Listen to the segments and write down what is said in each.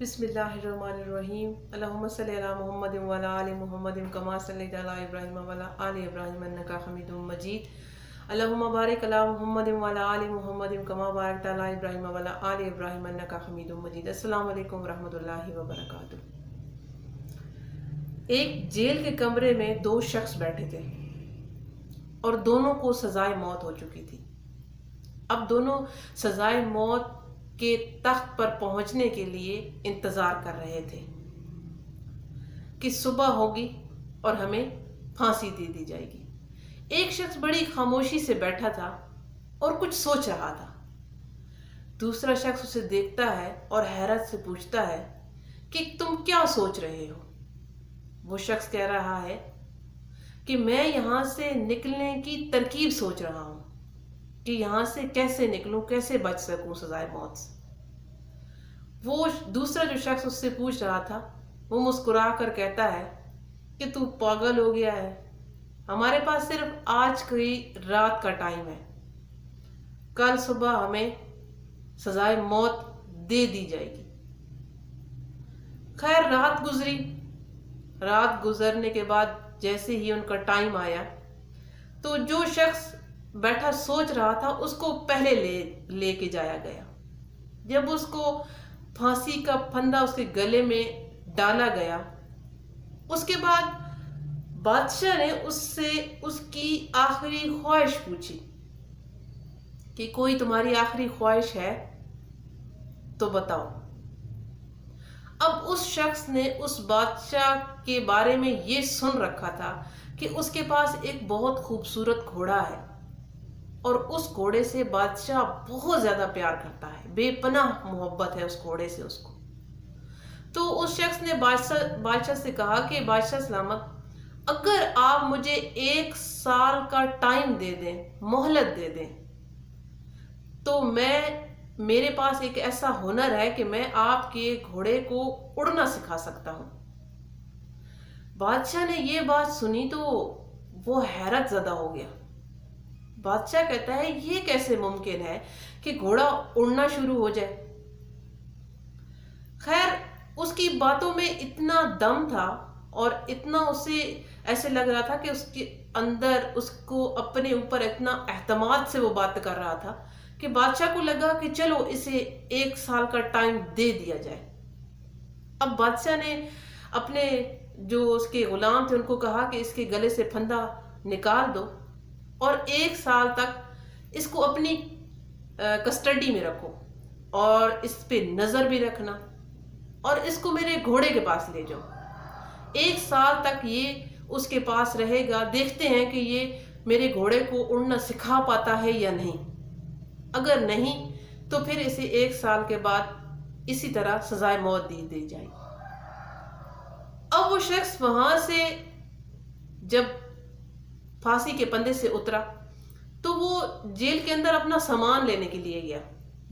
बिस्मिल्लाहिर्रहमानिर्रहीम अल्लाहुम्मा सल्लि अला मुहम्मद व अला आलि मुहम्मद कमा सल्लैता अला इब्राहीम व अला आलि इब्राहीम इन्नका हमीदुम मजीद अल्लाहुम्मा बारिक अला मुहम्मद व अला आलि मुहम्मद कमा बारकता अला इब्राहीम व अला आलि इब्राहीम इन्नका हमीदुम मजीद। अस्सलामु अलैकुम व रहमतुल्लाहि व बरकातुहू। एक जेल के कमरे में दो शख्स बैठे थे और दोनों को सजाए मौत हो चुकी थी। अब दोनों सजाए मौत के तख्त पर पहुंचने के लिए इंतजार कर रहे थे कि सुबह होगी और हमें फांसी दे दी जाएगी। एक शख्स बड़ी खामोशी से बैठा था और कुछ सोच रहा था। दूसरा शख्स उसे देखता है और हैरत से पूछता है कि तुम क्या सोच रहे हो? वो शख्स कह रहा है कि मैं यहां से निकलने की तरकीब सोच रहा हूं कि यहां से कैसे निकलूं, कैसे बच सकूं सजाए मौत से। वो दूसरा जो शख्स उससे पूछ रहा था वो मुस्कुरा कर कहता है कि तू पागल हो गया है, हमारे पास सिर्फ आज की रात का टाइम है, कल सुबह हमें सजाए मौत दे दी जाएगी। खैर रात गुजरी। रात गुजरने के बाद जैसे ही उनका टाइम आया तो जो शख्स बैठा सोच रहा था उसको पहले लेके जाया गया। जब उसको फांसी का फंदा उसके गले में डाला गया, उसके बाद बादशाह ने उससे उसकी आखिरी ख्वाहिश पूछी कि कोई तुम्हारी आखिरी ख्वाहिश है तो बताओ। अब उस शख्स ने उस बादशाह के बारे में ये सुन रखा था कि उसके पास एक बहुत खूबसूरत घोड़ा है और उस घोड़े से बादशाह बहुत ज्यादा प्यार करता है, बेपनाह मोहब्बत है उस घोड़े से उसको। तो उस शख्स ने बादशाह से कहा कि बादशाह सलामत, अगर आप मुझे 1 साल का टाइम दे दें, मोहलत दे दें, तो मेरे पास एक ऐसा हुनर है कि मैं आपके घोड़े को उड़ना सिखा सकता हूं। बादशाह ने ये बात सुनी तो वो हैरत ज़दा हो गया। बादशाह कहता है ये कैसे मुमकिन है कि घोड़ा उड़ना शुरू हो जाए? खैर उसकी बातों में इतना दम था और इतना उसे ऐसे लग रहा था कि उसके अंदर उसको अपने ऊपर इतना एहतमाद से वो बात कर रहा था कि बादशाह को लगा कि चलो इसे 1 साल का टाइम दे दिया जाए। अब बादशाह ने अपने जो उसके गुलाम थे उनको कहा कि इसके गले से फंदा निकाल दो और 1 साल तक इसको अपनी कस्टडी में रखो और इस पे नजर भी रखना और इसको मेरे घोड़े के पास ले जाओ। 1 साल तक ये उसके पास रहेगा, देखते हैं कि ये मेरे घोड़े को उड़ना सिखा पाता है या नहीं। अगर नहीं तो फिर इसे 1 साल के बाद इसी तरह सजाए मौत दी जाएगी। अब वो शख्स वहां से जब फांसी के फंदे से उतरा तो वो जेल के अंदर अपना सामान लेने के लिए गया,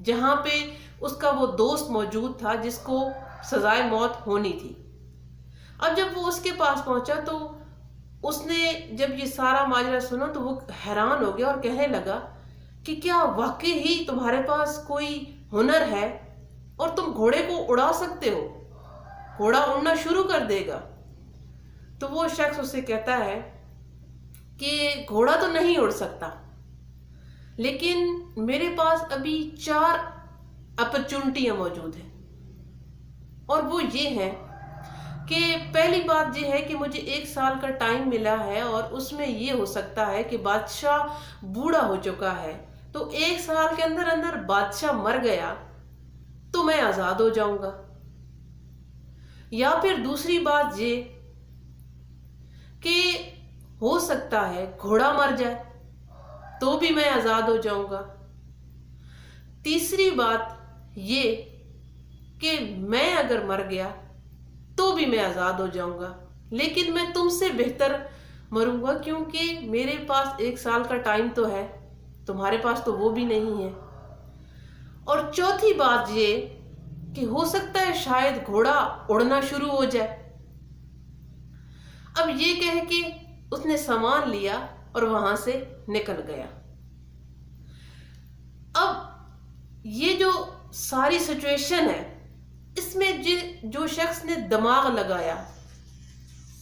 जहां पे उसका वो दोस्त मौजूद था जिसको सजाए मौत होनी थी। अब जब वो उसके पास पहुंचा तो उसने जब ये सारा माजरा सुना तो वो हैरान हो गया और कहने लगा कि क्या वाकई ही तुम्हारे पास कोई हुनर है और तुम घोड़े को उड़ा सकते हो? घोड़ा उड़ना शुरू कर देगा। तो वो शख्स उसे कहता है कि घोड़ा तो नहीं उड़ सकता, लेकिन मेरे पास अभी 4 अपॉर्चुनिटियां मौजूद हैं और वो ये है कि पहली बात ये है कि मुझे 1 साल का टाइम मिला है और उसमें ये हो सकता है कि बादशाह बूढ़ा हो चुका है, तो 1 साल के अंदर अंदर बादशाह मर गया तो मैं आजाद हो जाऊंगा। या फिर दूसरी बात ये कि हो सकता है घोड़ा मर जाए तो भी मैं आजाद हो जाऊंगा। तीसरी बात ये कि मैं अगर मर गया तो भी मैं आजाद हो जाऊंगा, लेकिन मैं तुमसे बेहतर मरूंगा क्योंकि मेरे पास 1 साल का टाइम तो है, तुम्हारे पास तो वो भी नहीं है। और चौथी बात ये कि हो सकता है शायद घोड़ा उड़ना शुरू हो जाए। अब ये कह के उसने सामान लिया और वहां से निकल गया। अब ये जो सारी सिचुएशन है, इस اس میں جو شخص نے دماغ لگایا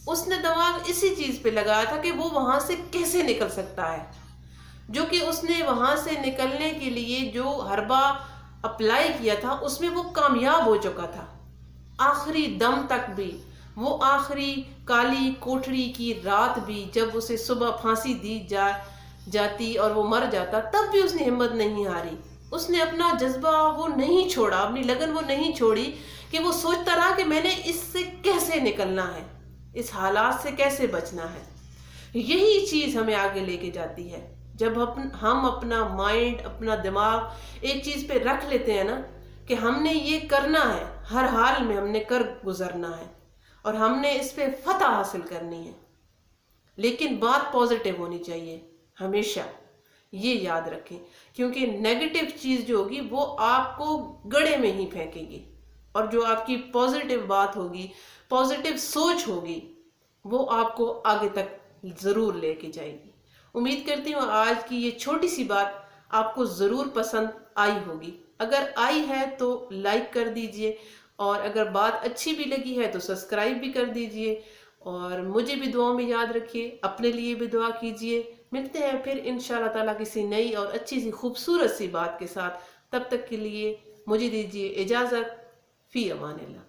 اس نے دماغ اسی چیز پہ لگایا تھا کہ وہ وہاں سے کیسے نکل سکتا ہے، جو کہ اس نے وہاں سے نکلنے کے لیے جو حربہ اپلائی کیا تھا اس میں وہ کامیاب ہو چکا تھا آخری دم تک بھی۔ وہ آخری کالی کوٹڑی کی رات بھی جب اسے صبح پھانسی دی جاتی اور وہ مر جاتا، تب بھی اس نے ہمت نہیں ہاری، اس نے اپنا جذبہ وہ نہیں چھوڑا، اپنی لگن وہ نہیں چھوڑی کہ وہ سوچتا رہا کہ میں نے اس سے کیسے نکلنا ہے، اس حالات سے کیسے بچنا ہے۔ یہی چیز ہمیں آگے لے کے جاتی ہے جب ہم اپنا مائنڈ، اپنا دماغ ایک چیز پہ رکھ لیتے ہیں نا کہ ہم نے یہ کرنا ہے، ہر حال میں ہم نے کر گزرنا ہے اور ہم نے اس پہ فتح حاصل کرنی ہے، لیکن بات پازیٹیو ہونی چاہیے ہمیشہ، یہ یاد رکھیں، کیونکہ نیگیٹو چیز جو ہوگی وہ آپ کو گڑھے میں ہی پھینکے گی، اور جو آپ کی پازیٹیو بات ہوگی، پازیٹیو سوچ ہوگی، وہ آپ کو آگے تک ضرور لے کے جائے گی۔ امید کرتی ہوں آج کی یہ چھوٹی سی بات آپ کو ضرور پسند آئی ہوگی، اگر آئی ہے تو لائک کر دیجئے، اور اگر بات اچھی بھی لگی ہے تو سبسکرائب بھی کر دیجئے، اور مجھے بھی دعاؤں میں یاد رکھیے، اپنے لیے بھی دعا کیجئے۔ ملتے ہیں پھر انشاءاللہ تعالیٰ کسی نئی اور اچھی سی خوبصورت سی بات کے ساتھ، تب تک کے لیے مجھے دیجئے اجازت، فی امان اللہ۔